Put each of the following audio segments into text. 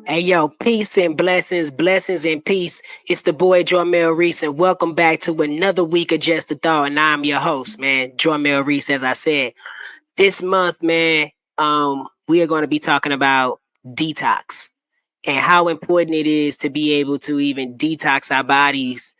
Hey yo, peace and blessings, blessings and peace. It's the boy Jarmel Reece, and welcome back to another week of Just a Thought. And I'm your host, man, Jarmel Reece. As I said, this month, man, we are going to be talking about detox and how important it is to be able to even detox our bodies.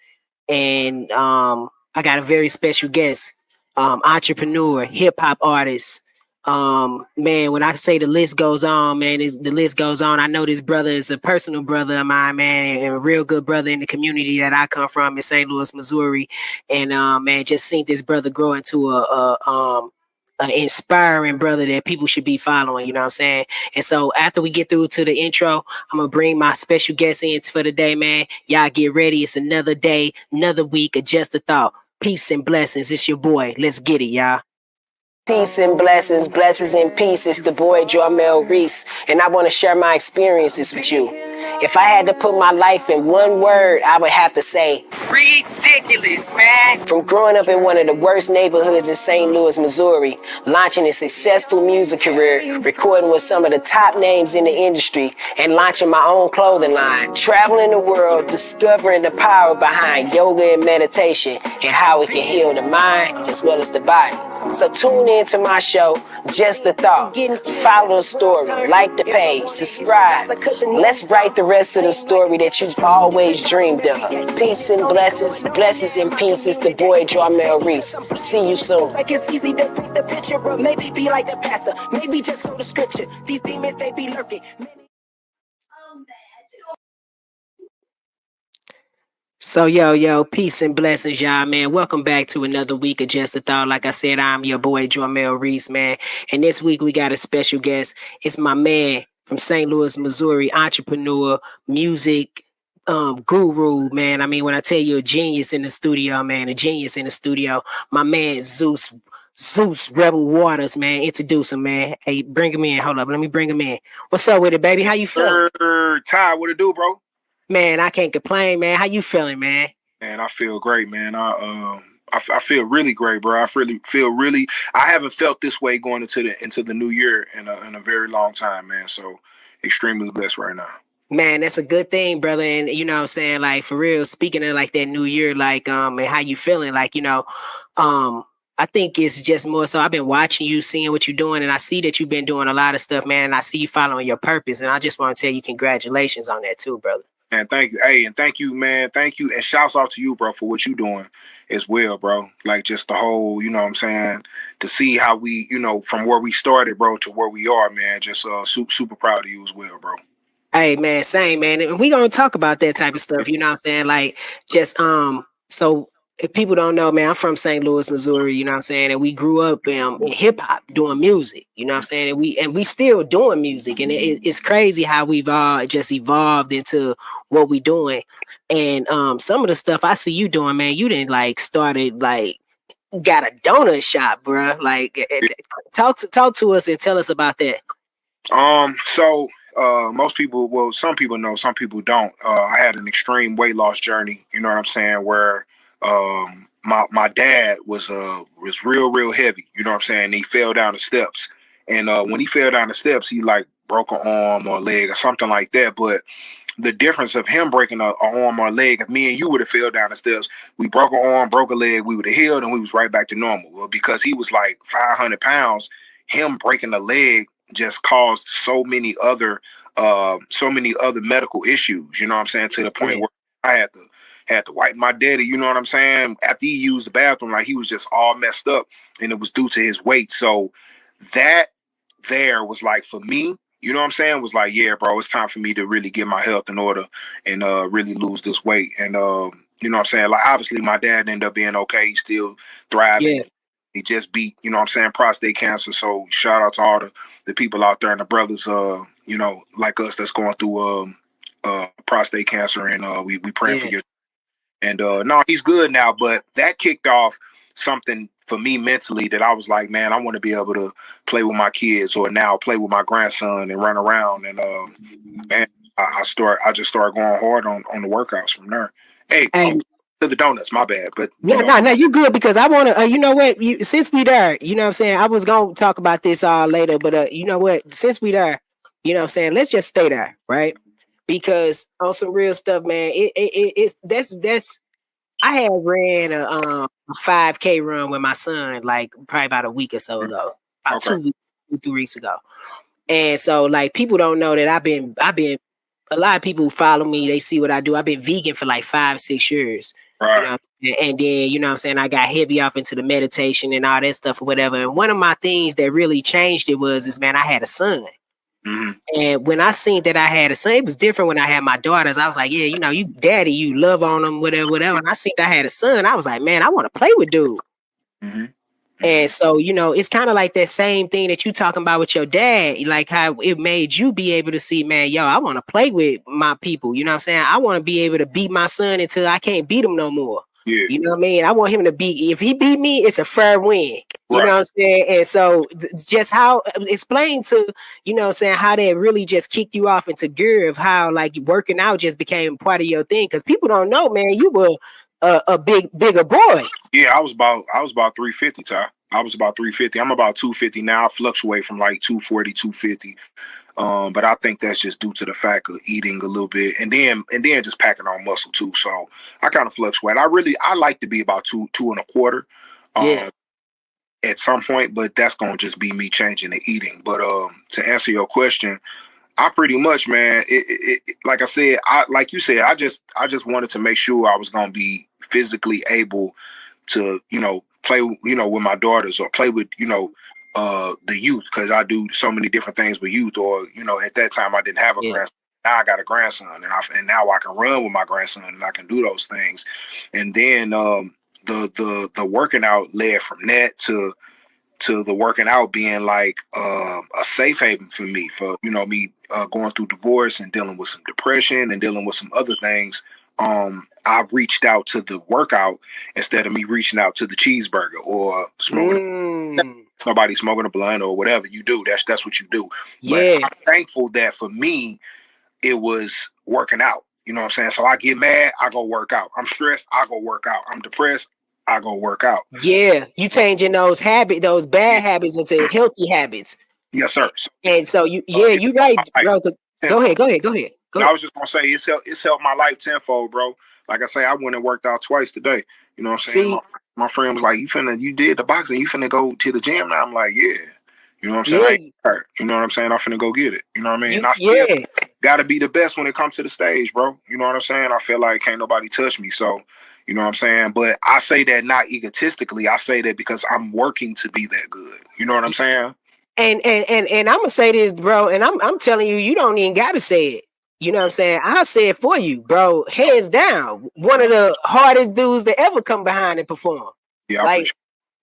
And I got a very special guest, entrepreneur, hip hop artist. Man, when I say the list goes on, man, the list goes on. I know this brother is a personal brother of mine, man, and a real good brother in the community that I come from in St. Louis, Missouri. And man, just seen this brother grow into an inspiring brother that people should be following. You know what I'm saying? And so after we get through to the intro, I'm gonna bring my special guest in for the day, man. Y'all get ready. It's another day, another week of Just a Thought. Peace and blessings. It's your boy. Let's get it, y'all. Peace and blessings, blessings and peace. It's the boy Jarmel Reece, and I want to share my experiences with you. If I had to put my life in one word, I would have to say ridiculous, man. From growing up in one of the worst neighborhoods in St. Louis, Missouri, launching a successful music career, recording with some of the top names in the industry, and launching my own clothing line, traveling the world, discovering the power behind yoga and meditation, and how it can heal the mind as well as the body. So tune in to my show, Just a Thought. Follow the story, like the page, subscribe. Let's write the rest of the story that you've always dreamed of. Peace and blessings, blessings and peace. It's the boy Jarmel Reece. See you soon. Like it's easy to paint the picture, but maybe be like the pastor. Maybe just go to scripture. These demons, they be lurking. So, yo, peace and blessings, y'all, man. Welcome back to another week of Just a Thought. Like I said, I'm your boy, Jarmel Reece, man. And this week we got a special guest. It's my man from St. Louis, Missouri, entrepreneur, music guru, man. I mean, when I tell you a genius in the studio, man, a genius in the studio, my man Zeus Rebel Waters, man. Introduce him, man. Hey, bring him in. Hold up, let me bring him in. What's up with it, baby? How you feeling? Ty, what it do, bro? Man, I can't complain, man. How you feeling, man? Man, I feel great, man. I feel really great, bro. I haven't felt this way going into the new year in a very long time, man. So extremely blessed right now. Man, that's a good thing, brother. And you know what I'm saying? Like for real, speaking of like that new year, like and how you feeling, like, I think it's just more so I've been watching you, seeing what you're doing, and I see that you've been doing a lot of stuff, man, and I see you following your purpose. And I just want to tell you congratulations on that too, brother. And thank you. Hey, and thank you, man. Thank you. And shouts out to you, bro, for what you doing as well, bro. Like just the whole, you know what I'm saying, to see how we, from where we started, bro, to where we are, man. Just super proud of you as well, bro. Hey, man, same, man. And we gonna talk about that type of stuff, you know what I'm saying? Like just so if people don't know, man, I'm from St. Louis, Missouri, you know what I'm saying? And we grew up in hip hop doing music, you know what I'm saying? And we still doing music. And it's crazy how we've all just evolved into what we doing. And some of the stuff I see you doing, man, you didn't like started like got a donut shop, bro. Like talk to us and tell us about that. Most people, well, some people know, some people don't. I had an extreme weight loss journey, you know what I'm saying, where my dad was real heavy, you know what I'm saying? He fell down the steps. And when he fell down the steps, he like broke an arm or a leg or something like that. But the difference of him breaking an arm or a leg, if me and you would have fell down the steps, we broke an arm, broke a leg, we would have healed and we was right back to normal. Well, because he was like 500 pounds, him breaking a leg just caused so many other medical issues, you know what I'm saying, to the point where I had to wipe my daddy, you know what I'm saying, after he used the bathroom, like he was just all messed up, and it was due to his weight. So that there was like, for me, you know what I'm saying, was like, yeah, bro, it's time for me to really get my health in order and really lose this weight. And you know what I'm saying, like obviously my dad ended up being okay. He's still thriving. Yeah. He just beat, you know what I'm saying, prostate cancer. So shout out to all the people out there and the brothers, like us that's going through prostate cancer, and we praying for you. And no, he's good now, but that kicked off something for me mentally that I was like, man, I want to be able to play with my kids or now play with my grandson and run around. And man, I just started going hard on the workouts from there. Hey, to the donuts, my bad. But no, you good, because I want to, you know what, since we there, you know what I'm saying, I was going to talk about this later, but you know what, since we there, you know what I'm saying, let's just stay there, right? because on some real stuff, man, it's that's I had ran a 5K run with my son like probably about a week or so ago, about Okay. 2 3 weeks ago. And so like people don't know that I've been a lot of people who follow me, they see what I do. I've been vegan for like 5 6 years, you Right. know, and then you know what I'm saying, I got heavy off into the meditation and all that stuff or whatever. And one of my things that really changed it was is man, I had a son. Mm-hmm. And when I seen that I had a son, it was different when I had my daughters. I was like, yeah, you know, you daddy, you love on them, whatever, whatever. And I seen I had a son, I was like, man, I want to play with dude. Mm-hmm. Mm-hmm. And so, you know, it's kind of like that same thing that you talking about with your dad, like how it made you be able to see, man, yo, I want to play with my people. You know what I'm saying? I want to be able to beat my son until I can't beat him no more. Yeah. You know what I mean? I want him to beat, if he beat me, it's a fair win. You know Right. what I'm saying? And so just how explain to, you know what I'm saying, how that really just kicked you off into gear of how like working out just became part of your thing. Because people don't know, man, you were a bigger boy. Yeah, I was about 350, Ty. I was about 350. I'm about 250 now. I fluctuate from like 240, 250. But I think that's just due to the fact of eating a little bit and then just packing on muscle too. So I kind of fluctuate. I like to be about two and a quarter Yeah. um at some point, but that's gonna just be me changing the eating. But to answer your question, I pretty much, man, like I said, I like you said, I just wanted to make sure I was gonna be physically able to, play, with my daughters or play with, the youth, because I do so many different things with youth. Or, at that time I didn't have a Yeah. grandson. Now I got a grandson, and now I can run with my grandson and I can do those things. And then the working out led from that to the working out being like a safe haven for me, for me going through divorce and dealing with some depression and dealing with some other things. I reached out to the workout instead of me reaching out to the cheeseburger or smoking. Mm, Somebody smoking a blunt or whatever you do. That's what you do. But yeah. I'm thankful that for me it was working out. You know what I'm saying? So I get mad, I go work out. I'm stressed, I go work out. I'm depressed, I go work out. Yeah. You changing those Yeah, bad habits into healthy habits. yes, sir. So And so it's you right, like bro. Go ahead, tenfold. go ahead, go ahead, go And I ahead. was just gonna say it's helped my life tenfold, bro. Like I say, I went and worked out twice today. You know what I'm saying? See, My friend was like, you did the boxing, you finna go to the gym now. I'm like, yeah. You know what I'm saying? I yeah, ain't hurt. You know what I'm saying? I'm finna go get it. You know what I mean? And you I still yeah. gotta be the best when it comes to the stage, bro. You know what I'm saying? I feel like can't nobody touch me. So, you know what I'm saying? But I say that not egotistically. I say that because I'm working to be that good. You know what I'm saying? And I'm gonna say this, bro, and I'm telling you, you don't even gotta say it. You know what I'm saying? I'll say it for you, bro. Hands down. One of the hardest dudes to ever come behind and perform. Yeah, I Like, appreciate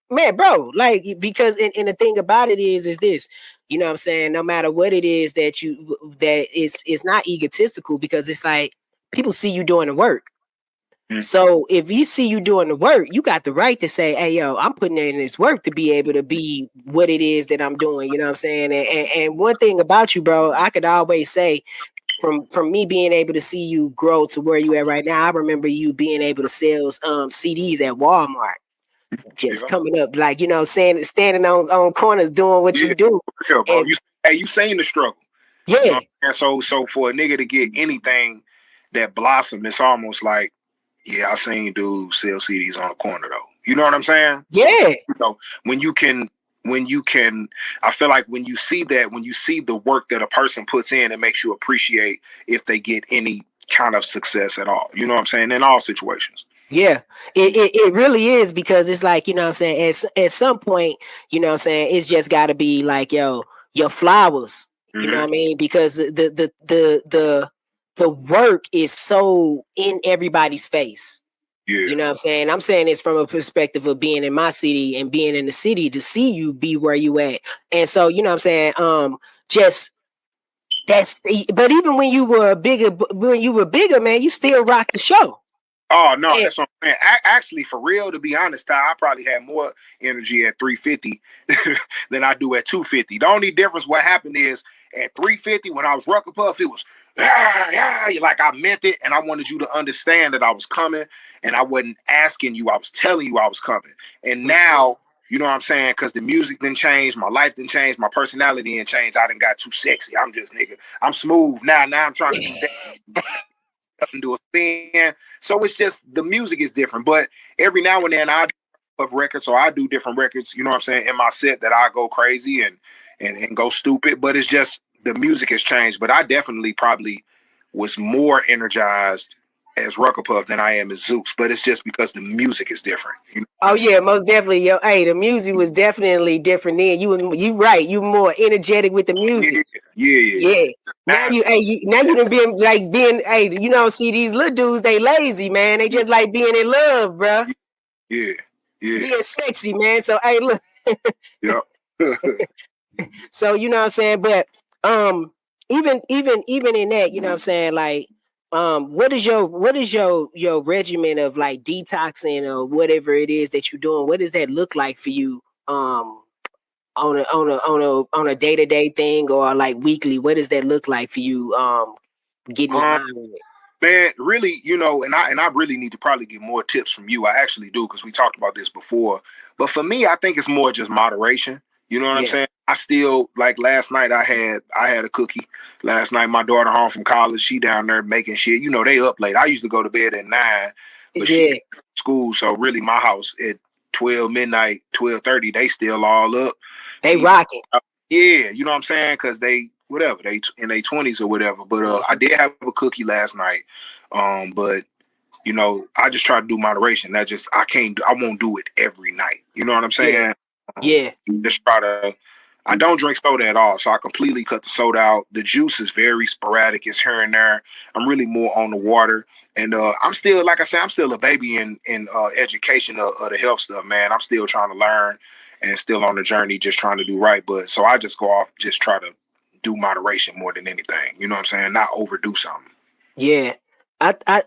man, bro, like because and the thing about it is this, you know what I'm saying? No matter what it is that it's not egotistical because it's like people see you doing the work. it. So if you see you doing the work, you got the right to say, hey, yo, I'm putting in this work to be able to be what it is that I'm doing. You know what I'm saying? And one thing about you, bro, I could always say from me being able to see you grow to where you at right now, I remember you being able to sell CDs at Walmart, just Yeah. coming up, like, you know, saying standing on corners doing what Yeah, you do. for real, bro. And You seen the struggle. You know, yeah, and so for a nigga to get anything that blossom, it's almost like, yeah, I seen dudes sell CDs on the corner though. You know what I'm saying? So yeah, when you can, I feel like when you see that, when you see the work that a person puts in, it makes you appreciate if they get any kind of success at all. You know what I'm saying? In all situations. yeah. It really is because it's like, you know what I'm saying, at some point, you know what I'm saying, it's just gotta be like, yo, your flowers. You know Hmm. what I mean? Because the work is so in everybody's face. Yeah. You know what I'm saying? I'm saying this from a perspective of being in my city and being in the city to see you be where you at. And so, you know what I'm saying? Just but even when you were bigger, man, you still rock the show. Oh no, And that's what I'm saying. Actually, for real, to be honest, Ty, I probably had more energy at 350 than I do at 250. The only difference what happened is at 350 when I was Rucker Puff, it was like I meant it, and I wanted you to understand that I was coming, and I wasn't asking you, I was telling you I was coming. And Mhm. now You know what I'm saying? Because the music didn't change, my life didn't change, my personality didn't change. I done got too sexy. I'm just nigga. I'm smooth now. Now I'm trying to do that and do a spin. So it's just the music is different. But every now and then I do of records, so I do different records. You know what I'm saying? In my set that I go crazy and go stupid. But it's just the music has changed. But I definitely probably was more energized as Rucker Puff than I am as Zeus. But it's just because the music is different. You know what Oh I mean? yeah, most definitely. Yo, hey, the music was definitely different then. You right. You more energetic with the music. Yeah, yeah. Yeah. Now Now, now you done been like being, hey, you know, see these little dudes, they lazy, man. They yeah, just like being in love, bruh. yeah, yeah, Being sexy, man. So hey, look. yeah. So you know what I'm saying? But um even in that, you know what I'm saying, like what is your regimen of like detoxing or whatever it is that you're doing? What does that look like for you? On a day-to-day thing or like weekly, what does that look like for you getting your um, mind right? Man, really, you know, and I really need to probably get more tips from you. I actually do because we talked about this before. But for me, I think it's more just moderation. You know what I'm Yeah, saying? I still like last night. I had a cookie last night. My daughter home from college. She down there making shit. You know they up late. I used to go to bed at 9, but she yeah, got to school. So really, my house at 12 midnight, 12:30. They still all up. they TV. rocking. Yeah, you know what I'm saying? Because they whatever they in their 20s or whatever. But I did have a cookie last night. But you know, I just try to do moderation. That just I can't. I won't do it every night. You know what I'm Yeah, saying? yeah, Just try to. I don't drink soda at all, so I completely cut the soda out. The juice is very sporadic. It's here and there. I'm really more on the water, and I'm still, like I said, I'm still a baby in education of the health stuff, man. I'm still trying to learn and still on the journey, just trying to do right. But so I just go off, just try to do moderation more than anything. You know what I'm saying? Not overdo something. yeah.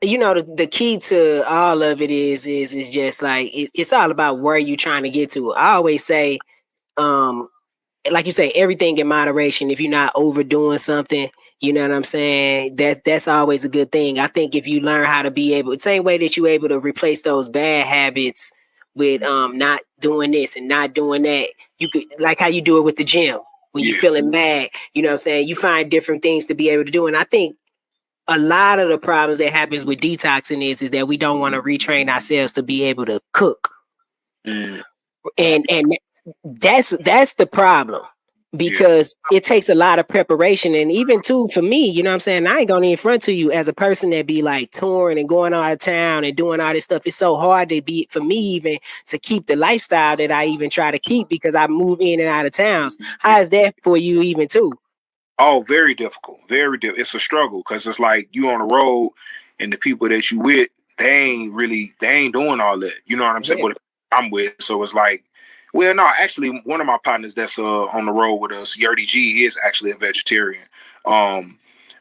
You know, the key to all of it is just like it's all about where you trying to get to. I always say, um, like you say, everything in moderation. If you're not overdoing something, you know what I'm saying. That's always a good thing. I think if you learn how to be able, same way that you able to replace those bad habits with not doing this and not doing that, you could like how you do it with the gym when you Yeah, feeling mad. You know what I'm saying. You find different things to be able to do, and I think a lot of the problems that happens with detoxing is that we don't want to retrain ourselves to be able to cook, mm, and that's the problem yeah, because it takes a lot of preparation. And even too for me, you know what I'm saying, I ain't gonna in front to you as a person that be like touring and going out of town and doing all this stuff. It's so hard to be for me even to keep the lifestyle that I even try to keep because I move in and out of towns. yeah. How is that for you even too? Oh, very difficult. Very difficult. It's a struggle because it's like you on the road and the people that you with, they ain't doing all that. You know what I'm saying? Yeah. But I'm with, so it's like, well, no, actually, one of my partners that's on the road with us, Yerdy G, is actually a vegetarian. Um,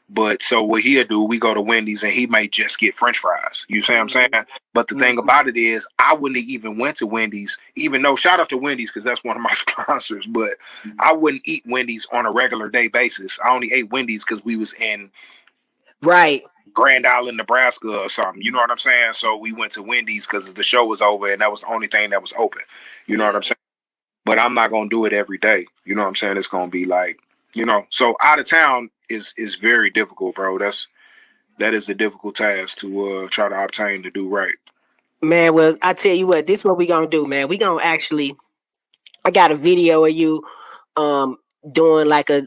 but so what he'll do, we go to Wendy's and he might just get French fries. You see what I'm saying? Mhm. But the thing Mhm. about it is, I wouldn't have even went to Wendy's, even though shout out to Wendy's because that's one of my sponsors. But I wouldn't eat Wendy's on a regular day basis. I only ate Wendy's because we was in Right. Grand Island, Nebraska, or something. You know what I'm saying? So we went to Wendy's because the show was over and that was the only thing that was open. You know what Yeah. I'm saying? But I'm not gonna do it every day. You know what I'm saying? It's gonna be like, you know. So out of town is very difficult, bro. That is a difficult task to try to obtain to do right. Man, well, I tell you what, this is what we gonna do, man. We gonna actually, I got a video of you um doing like a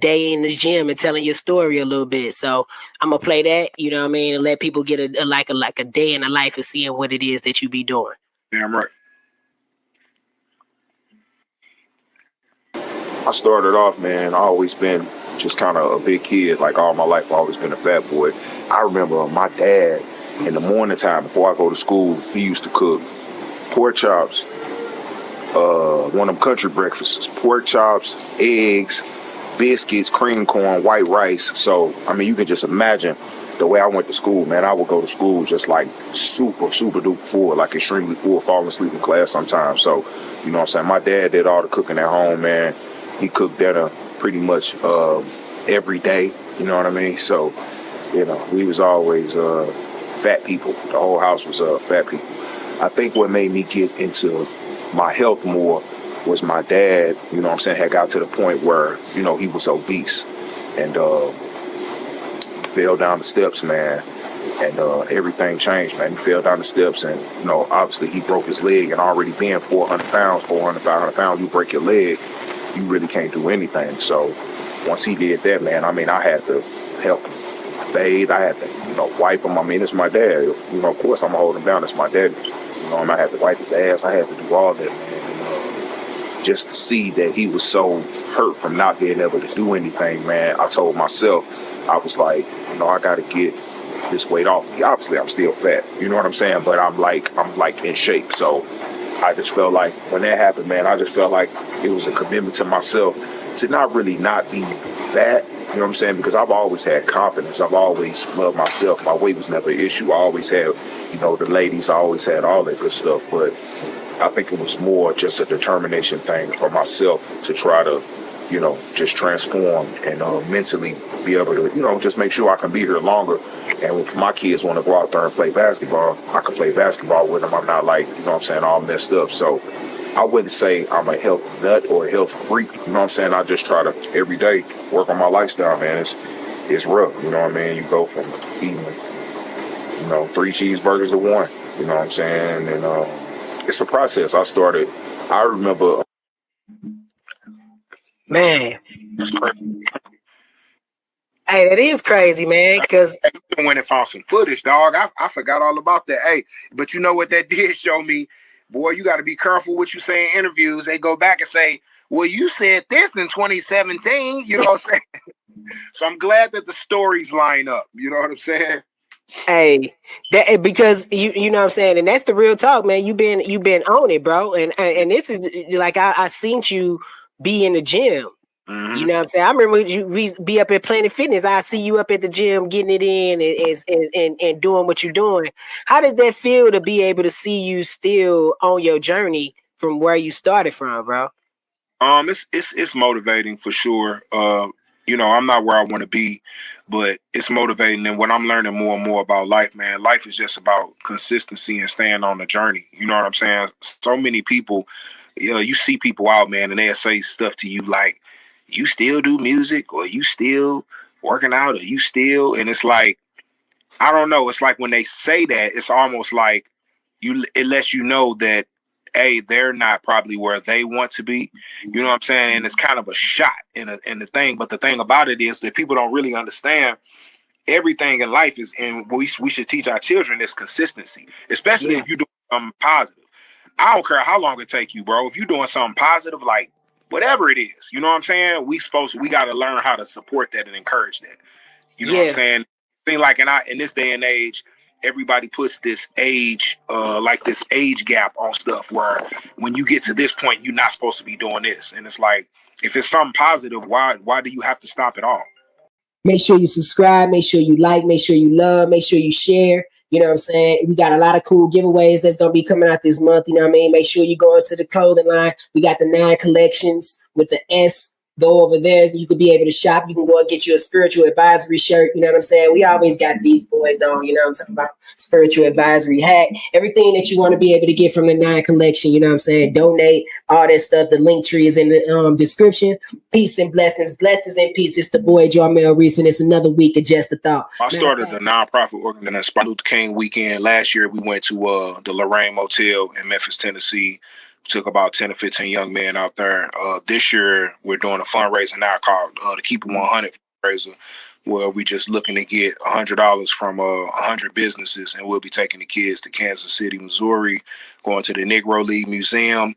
day in the gym and telling your story a little bit. So I'm gonna play that, you know what I mean, and let people get a day in the life of seeing what it is that you be doing. Damn right. I started off, man. I always been just kind of a big kid, like all my life. I always been a fat boy. I remember my dad in the morning time before I go to school, he used to cook pork chops, one of them country breakfasts, pork chops, eggs, biscuits, cream corn, white rice. So, I mean, you can just imagine the way I went to school, man. I would go to school just like super, super duper full, like extremely full, falling asleep in class sometimes. So, you know what I'm saying? My dad did all the cooking at home, man. He cooked dinner pretty much every day, you know what I mean? So, you know, we was always fat people. The whole house was fat people. I think what made me get into my health more was my dad, you know what I'm saying, had got to the point where, you know, he was obese and fell down the steps, man. And everything changed, man. He fell down the steps and, you know, obviously he broke his leg, and already being 400 pounds, 500 pounds, you break your leg, you really can't do anything. So once he did that, man, I mean, I had to help him bathe. I had to, you know, wipe him. I mean, it's my dad. You know, of course I'm going to hold him down. It's my dad. You know, I had to wipe his ass. I had to do all that, man. And, just to see that he was so hurt from not being able to do anything, man, I told myself, I was like, you know, I got to get this weight off. Obviously, I'm still fat. You know what I'm saying? But I'm like in shape. So I just felt like when that happened, man, I just felt like it was a commitment to myself to not really not be fat. You know what I'm saying? Because I've always had confidence. I've always loved myself. My weight was never an issue. I always had, you know, the ladies. I always had all that good stuff. But I think it was more just a determination thing for myself to try to, you know, just transform and mentally be able to, you know, just make sure I can be here longer. And if my kids want to go out there and play basketball, I can play basketball with them. I'm not like, you know what I'm saying, all messed up. So I wouldn't say I'm a health nut or a health freak. You know what I'm saying? I just try to every day work on my lifestyle, man. It's rough. You know what I mean? You go from eating, you know, 3 cheeseburgers to 1. You know what I'm saying? And it's a process. I remember. Man. That's crazy. Hey, that is crazy, man, because I went and found some footage, dog. I forgot all about that. Hey, but you know what that did show me? Boy, you got to be careful what you say in interviews. They go back and say, well, you said this in 2017. You know what I'm saying? So I'm glad that the stories line up. You know what I'm saying? hey, that because you know what I'm saying, and that's the real talk, man. You've been on it, bro, and this is like I seen you be in the gym. Mm-hmm. You know what I'm saying? I remember you be up at Planet Fitness. I see you up at the gym getting it in and doing what you're doing. How does that feel to be able to see you still on your journey from where you started from, bro? It's motivating for sure. You know, I'm not where I want to be, but it's motivating. And when I'm learning more and more about life, man, life is just about consistency and staying on the journey. You know what I'm saying? So many people, you know, you see people out, man, and they'll say stuff to you like, you still do music, or you still working out, or you still, and it's like, I don't know. It's like when they say that, it's almost like it lets you know that, hey, they're not probably where they want to be. You know what I'm saying? And it's kind of a shot in the thing. But the thing about it is that people don't really understand everything in life is, and we should teach our children is consistency, especially if you do something positive. I don't care how long it take you, bro. If you're doing something positive, like whatever it is, you know what I'm saying? We got to learn how to support that and encourage that. You know what I'm saying? Seem like in this day and age, everybody puts this age, like this age gap on stuff where when you get to this point, you're not supposed to be doing this. And it's like, if it's something positive, why do you have to stop it all? Make sure you subscribe, make sure you like, make sure you love, make sure you share. You know what I'm saying? We got a lot of cool giveaways that's going to be coming out this month. You know what I mean? Make sure you go into the clothing line. We got the 9 collections with the S. Go over there so you could be able to shop. You can go and get you a spiritual advisory shirt. You know what I'm saying? We always got these boys on. You know what I'm talking about? Spiritual advisory hat. Everything that you want to be able to get from the 9 collection. You know what I'm saying? Donate, all that stuff. The link tree is in the description. Peace and blessings. Blessings and peace. It's the boy Jarmel Reece, and it's another week of Just a Thought. I started a nonprofit organization, Luther King weekend. Last year, we went to the Lorraine Motel in Memphis, Tennessee. Took about 10 or 15 young men out there. This year, we're doing a fundraiser now called the Keep It 100 fundraiser, where we just looking to get $100 from 100 businesses, and we'll be taking the kids to Kansas City, Missouri, going to the Negro League Museum.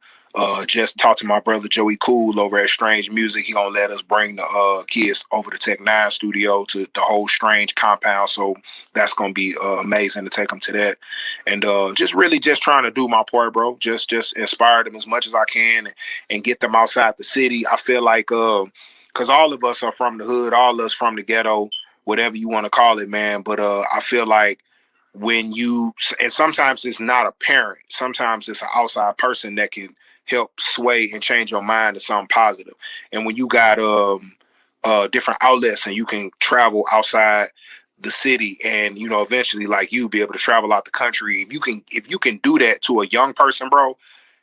Just talked to my brother Joey Cool over at Strange Music. He gonna let us bring the kids over to Tech 9 studio to the whole Strange compound. So that's gonna be amazing to take them to that. And just really just trying to do my part, bro. Just inspire them as much as I can and get them outside the city. I feel like because all of us are from the hood, all of us from the ghetto, whatever you want to call it, man. But I feel like and sometimes it's not a parent, sometimes it's an outside person that can help sway and change your mind to something positive. And when you got different outlets and you can travel outside the city and, you know, eventually like you be able to travel out the country, if you can do that to a young person, bro,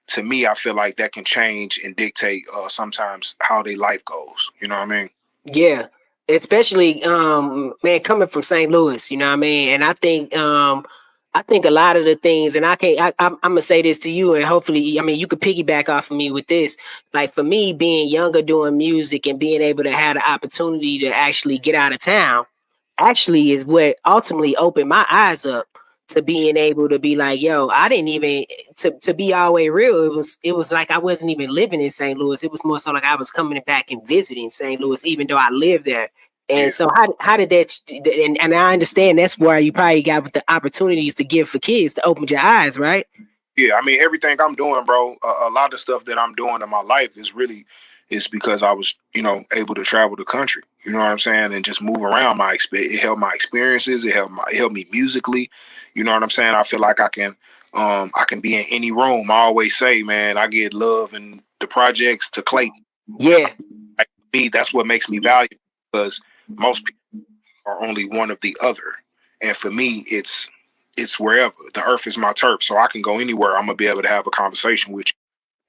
to me, I feel like that can change and dictate sometimes how their life goes. You know what I mean? Yeah, especially man coming from St. Louis, you know what I mean? And I think a lot of the things, and I'm gonna say this to you, and hopefully, I mean, you could piggyback off of me with this. Like for me, being younger doing music and being able to have the opportunity to actually get out of town actually is what ultimately opened my eyes up to being able to be like, yo, I didn't even to be all the way real. It was like I wasn't even living in St. Louis. It was more so like I was coming back and visiting St. Louis, even though I lived there. And Yeah. so how did that and I understand that's where you probably got with the opportunities to give for kids to open your eyes, right? Yeah, I mean everything I'm doing, bro. A lot of stuff that I'm doing in my life is because I was, able to travel the country. You know what I'm saying, and just move around. It helped my experiences. It helped me musically. You know what I'm saying. I feel like I can be in any room. I always say, man, I get love and the projects to Clayton. Yeah, Like me, that's what makes me valuable because most people are only one of the other, and for me, it's wherever. The earth is my turf, so I can go anywhere. I'm gonna be able to have a conversation with you.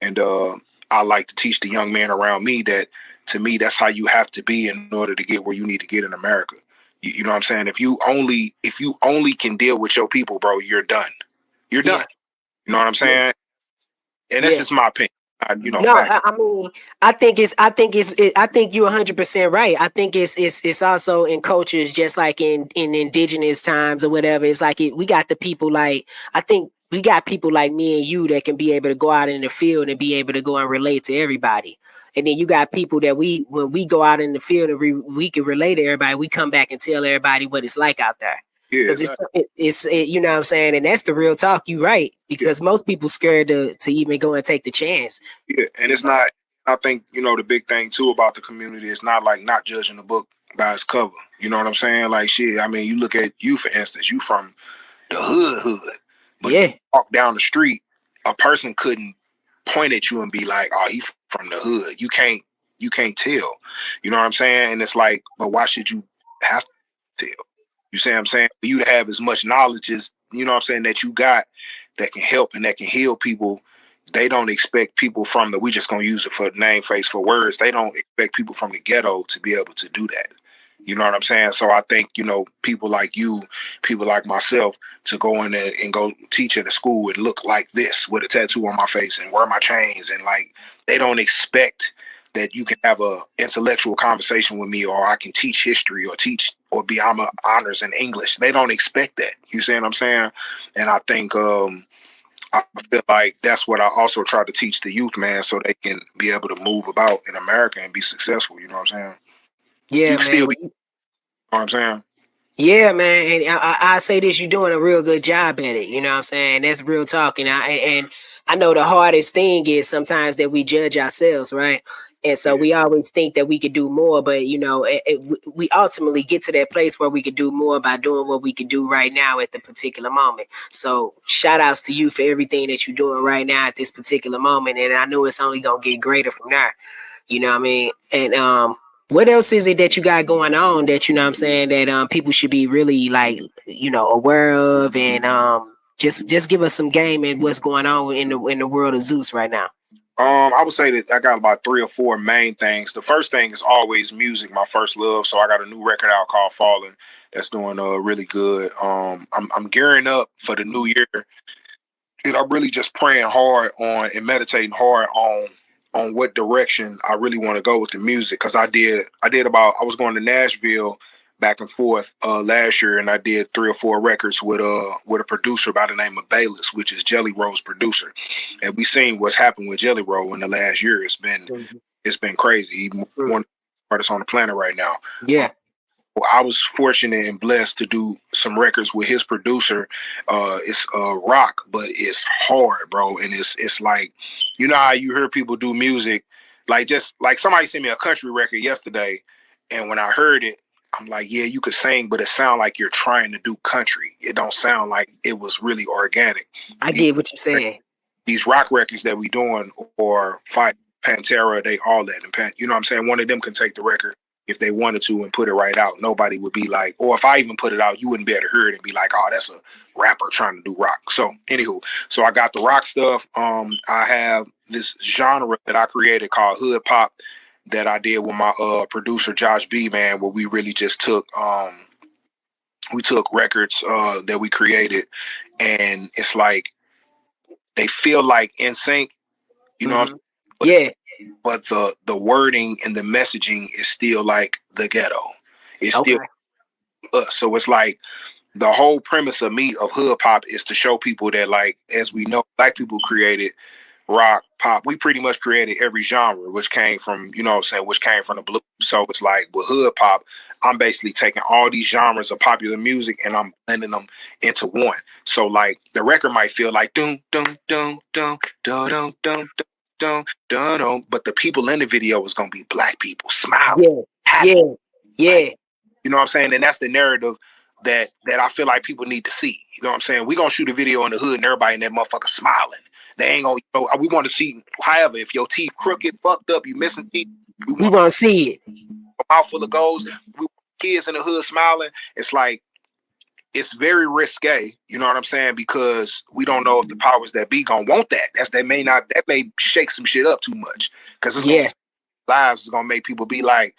And I like to teach the young man around me that, to me, that's how you have to be in order to get where you need to get in America. You know what I'm saying? If you only can deal with your people, bro, you're done. You're yeah, done. You know what I'm yeah, saying? And that's yeah. just my opinion. No, Facts. I mean, I think you're 100% right. I think it's also in cultures just like in indigenous times or whatever. It's like we got the people like I think we got people like me and you that can be able to go out in the field and be able to go and relate to everybody. And then you got people that when we go out in the field and we can relate to everybody, we come back and tell everybody what it's like out there. Yeah, Because exactly. you know what I'm saying, and that's the real talk. You right Yeah, because most people scared to even go and take the chance. yeah. And it's not. I think the big thing too about the community is not judging the book by its cover. You know what I'm saying? Like shit. I mean, you look at you for instance. You from the hood. But if you Yeah, walk down the street, a person couldn't point at you and be like, "Oh, he from the hood." You can't tell. You know what I'm saying? And it's like, but why should you have to tell? You see what I'm saying? For you to have as much knowledge as what I'm saying that you got that can help and that can heal people. They don't expect people from we just gonna use it for name, face, for words. They don't expect people from the ghetto to be able to do that. You know what I'm saying? So I think, people like you, people like myself, to go in there and go teach at a school and look like this with a tattoo on my face and wear my chains, and like they don't expect that you can have a intellectual conversation with me, or I can teach history or teach or be I'm a honors in English. They don't expect that. You see what I'm saying? And I think I feel like that's what I also try to teach the youth, man, so they can be able to move about in America and be successful. You know what I'm saying? You yeah, can still man. be, you know what I'm saying? Yeah, man, and I say this, you're doing a real good job at it. You know what I'm saying? That's real talk, and I know the hardest thing is sometimes that we judge ourselves, right? And so Yeah, we always think that we could do more, but we ultimately get to that place where we could do more by doing what we could do right now at the particular moment. So shout outs to you for everything that you're doing right now at this particular moment, and I know it's only gonna get greater from there. You know what I mean? And what else is it that you got going on that you know what I'm saying that people should be really like aware of and just give us some game and what's going on in the world of Zeus right now. I would say that I got about three or four main things. The first thing is always music, my first love. So I got a new record out called Falling that's doing really good. I'm gearing up for the new year, and I'm really just praying hard on and meditating hard on what direction I really want to go with the music. Cause I was going to Nashville back and forth last year, and I did three or four records with a producer by the name of Bayless, which is Jelly Roll's producer. And we seen what's happened with Jelly Roll in the last year. Mhm. It's been crazy. He's one of the artists on the planet right now. Yeah, I was fortunate and blessed to do some records with his producer. It's rock, but it's hard, bro. And it's like, how you hear people do music, like just like somebody sent me a country record yesterday, and when I heard it, I'm like, yeah, you could sing, but it sound like you're trying to do country. It don't sound like it was really organic. I These, get what you're saying. these rock records that we doing or Fight Pantera, they all that, and you know what I'm saying. One of them can take the record if they wanted to and put it right out, nobody would be like, or if I even put it out, you wouldn't be able to hear it and be like, oh, that's a rapper trying to do rock. So anywho, so I got the rock stuff. I have this genre that I created called hood pop that I did with my producer Josh B, man, where we really just took records that we created, and it's like they feel like in sync, you know what I'm saying? Yeah. But the wording and the messaging is still like the ghetto. It's Okay. still us. So it's like the whole premise of me of hood pop is to show people that, like, as we know, black people created rock, pop. We pretty much created every genre, which came from, you know what I'm saying, which came from the blues. So it's like with hood pop, I'm basically taking all these genres of popular music and I'm blending them into one. So like the record might feel like dum dum dum dum dum dum dum dum dum dum, but the people in the video is gonna be black people smiling, happy. Yeah. You know what I'm saying? And that's the narrative that I feel like people need to see. You know what I'm saying? We're gonna shoot a video in the hood and everybody in that motherfucker smiling. They ain't gonna, you know, we want to see, however, if your teeth crooked, fucked up, you missing teeth, we want to see it. A mouth full of goals, we want kids in the hood smiling. It's like, it's very risque, you know what I'm saying? Because we don't know if the powers that be gonna want that. That may shake some shit up too much. Because it's gonna get lives, it's gonna make people be like,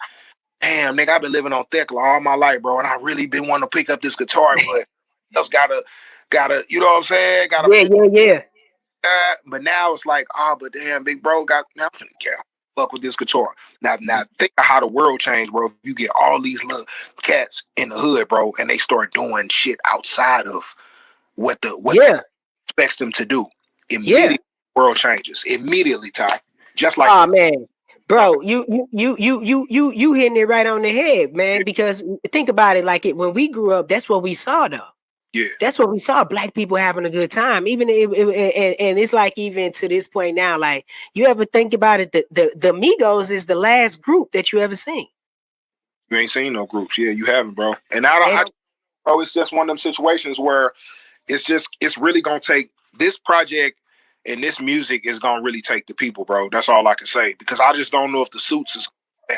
damn, nigga, I've been living on Thekla all my life, bro, and I really been wanting to pick up this guitar, but just gotta, you know what I'm saying? Yeah. But now it's like, but damn, big bro got nothing to care. Fuck with this guitar. Now think of how the world changed, bro. If you get all these little cats in the hood, bro, and they start doing shit outside of what the expects them to do, immediately the world changes. Immediately, Ty. Just like man. Bro, you hitting it right on the head, man. Because think about it, like when we grew up, that's what we saw, though. Yeah, that's what we saw. Black people having a good time, even and it's like even to this point now. Like you ever think about it, the Migos is the last group that you ever seen. You ain't seen no groups, yeah, you haven't, bro. And bro, it's just one of them situations where it's really gonna take this project. And this music is gonna really take the people, bro. That's all I can say. Because I just don't know if the suits is.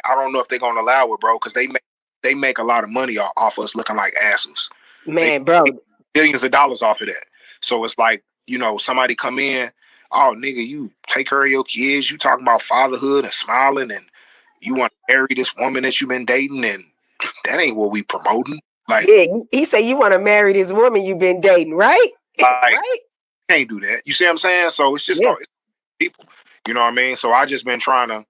I don't know if they're gonna allow it, bro. Because they make a lot of money off us looking like asses. Man, bro, billions of dollars off of that. So it's like, you know, somebody come in, oh nigga, you take care of your kids. You talking about fatherhood and smiling, and you want to marry this woman that you've been dating, and that ain't what we promoting. Like, yeah, he said you want to marry this woman you've been dating, right? Like, right? Can't do that. You see what I'm saying? So it's just it's people. You know what I mean? So I just been trying to,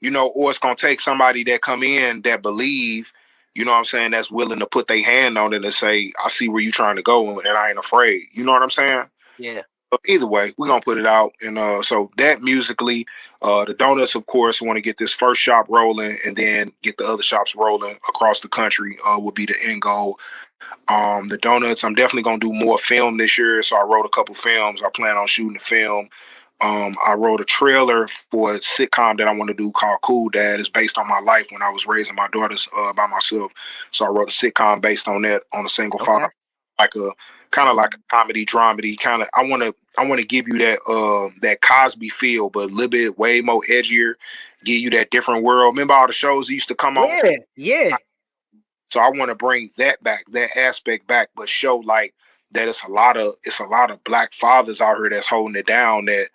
you know, or it's gonna take somebody that come in that believe, you know what I'm saying, that's willing to put their hand on it and say, I see where you trying to go and I ain't afraid. You know what I'm saying? Yeah. But either way, we're gonna put it out. And so that musically, the donuts, of course, want to get this first shop rolling and then get the other shops rolling across the country will be the end goal. The donuts, I'm definitely gonna do more film this year. So I wrote a couple films. I plan on shooting the film. I wrote a trailer for a sitcom that I want to do called Cool Dad. It's based on my life when I was raising my daughters by myself. So I wrote a sitcom based on that, on a single father, like a kind of like a comedy dramedy kind of. I want to give you that Cosby feel, but a little bit way more edgier. Give you that different world. Remember all the shows that used to come on? Yeah. So I want to bring that back, that aspect back, but show like that it's a lot of black fathers out here that's holding it down. That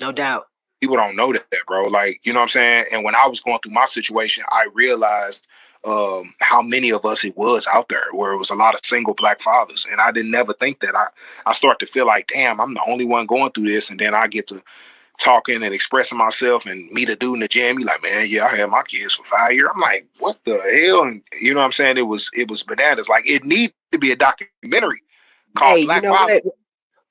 no doubt people don't know that, bro. Like, you know what I'm saying? And when I was going through my situation, I realized how many of us it was out there, where it was a lot of single black fathers, and I didn't never think that. I start to feel like, damn, I'm the only one going through this, and then I get to talking and expressing myself and meet a dude in the gym. He like, man, yeah, I had my kids for 5 years. I'm like, what the hell? And you know what I'm saying? It was bananas. Like, it needs to be a documentary called Black Father.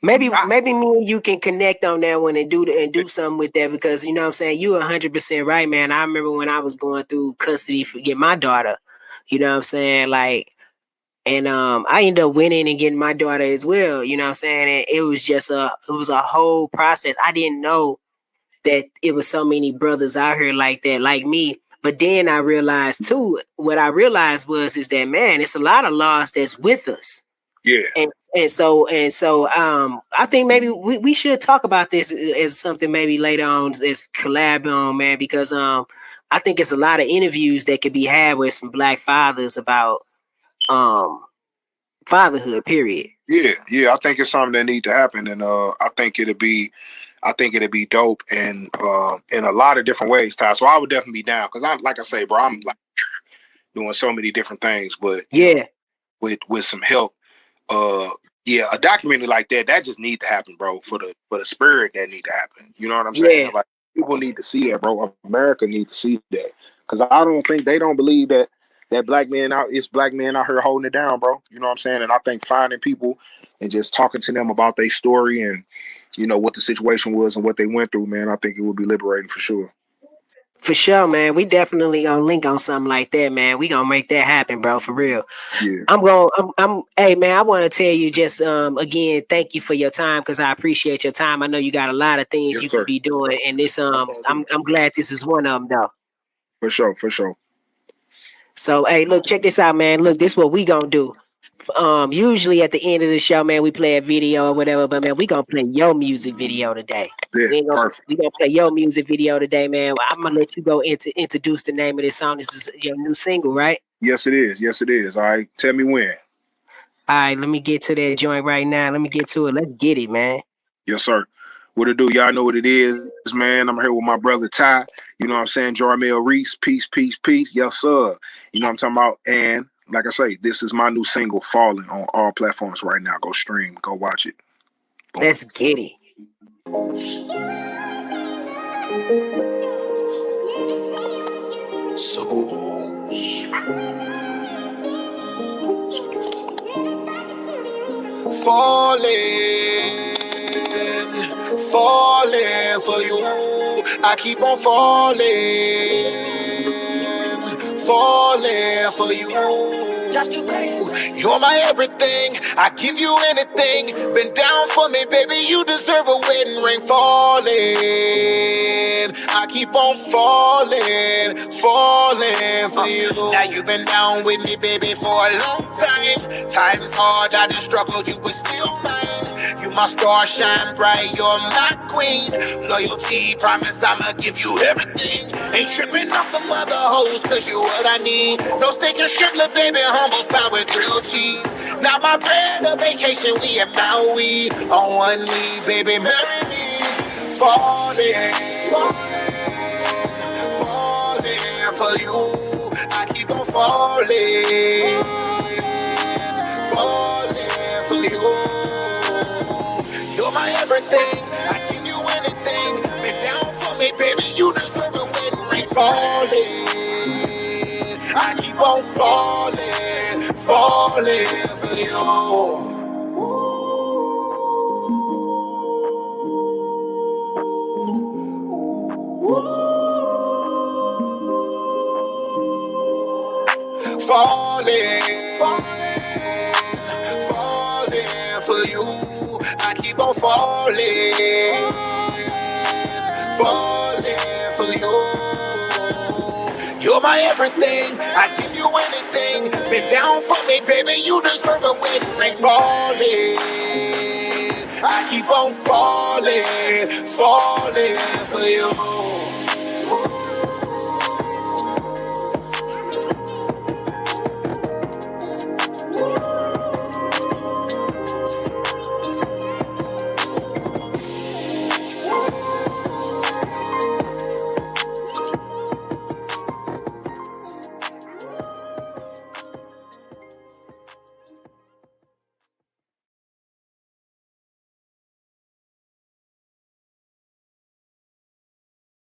Maybe me and you can connect on that one and do something with that, because you know what I'm saying, you 100% right, man. I remember when I was going through custody for getting my daughter, you know what I'm saying, like, and I ended up winning and getting my daughter as well, you know what I'm saying, and it was just a whole process. I didn't know that it was so many brothers out here like that, like me. But then I realized too, what I realized is that, man, it's a lot of loss that's with us. Yeah. And so I think maybe we should talk about this as something maybe later on as collab on, man, because I think it's a lot of interviews that could be had with some black fathers about um fatherhood. Period. Yeah, I think it's something that need to happen, and I think it'd be dope, and in a lot of different ways, Ty. So I would definitely be down because I'm like I say, bro, I'm like doing so many different things, but Yeah, with some help, uh, yeah, a documentary like that just need to happen, bro, for the spirit that need to happen. You know what I'm saying? yeah, Like people need to see that, bro. America need to see that because I don't think they don't believe that black men out it's black men out here holding it down, bro. You know what I'm saying? And I think finding people and just talking to them about their story and what the situation was and what they went through, man, I think it would be liberating for sure. for sure, man. We definitely gonna link on something like that, man. We gonna make that happen, bro, for real. Yeah. Hey, man, I want to tell you just again, thank you for your time because I appreciate your time. I know you got a lot of things Yes, you could sir. be doing, and this I'm glad this was one of them though. For sure, for sure. So, hey, look, check this out, man. Look, this what we gonna do. Usually at the end of the show, man, we play a video or whatever, but man, we gonna play your music video today. Yeah, perfect. We gonna play your music video today, man. I'm gonna let you go introduce the name of this song. This is your new single, right? Yes, it is. Yes, it is. All right. Tell me when. All right, let me get to that joint right now. Let me get to it. Let's get it, man. Yes, sir. What it do? Y'all know what it is, man. I'm here with my brother Ty. You know what I'm saying? Jarmel Reece. Peace, peace, peace. Yes, sir. You know what I'm talking about? And like I say, this is my new single, Falling, on all platforms right now. Go stream. Go watch it. Boom. Let's get it. Falling, falling for you. I keep on falling, falling for you. Just too crazy. You're my everything. I give you anything. Been down for me, baby. You deserve a wedding ring. Falling, I keep on falling, falling for you. Now you've been down with me, baby, for a long time. Times hard, I done struggled. You were still mine. You my star, shine bright. You're my queen. Loyalty, promise I'ma give you everything. Ain't tripping off the mother hoes, cause you what I need. No steak and shrimp, little baby, humble found with grilled cheese. Now my bread, a vacation, we at Maui. On one knee, baby, marry me. Falling, falling for you. I keep on falling, falling for you. You're my everything. I give you anything. Been down for me, baby. You deserve a wedding ring. Falling, I keep on falling, falling for you. Falling, falling for you. I keep on falling, falling for you. You're my everything. I give you anything. Been down for me, baby. You deserve a wedding ring. Falling, I keep on falling, falling for you.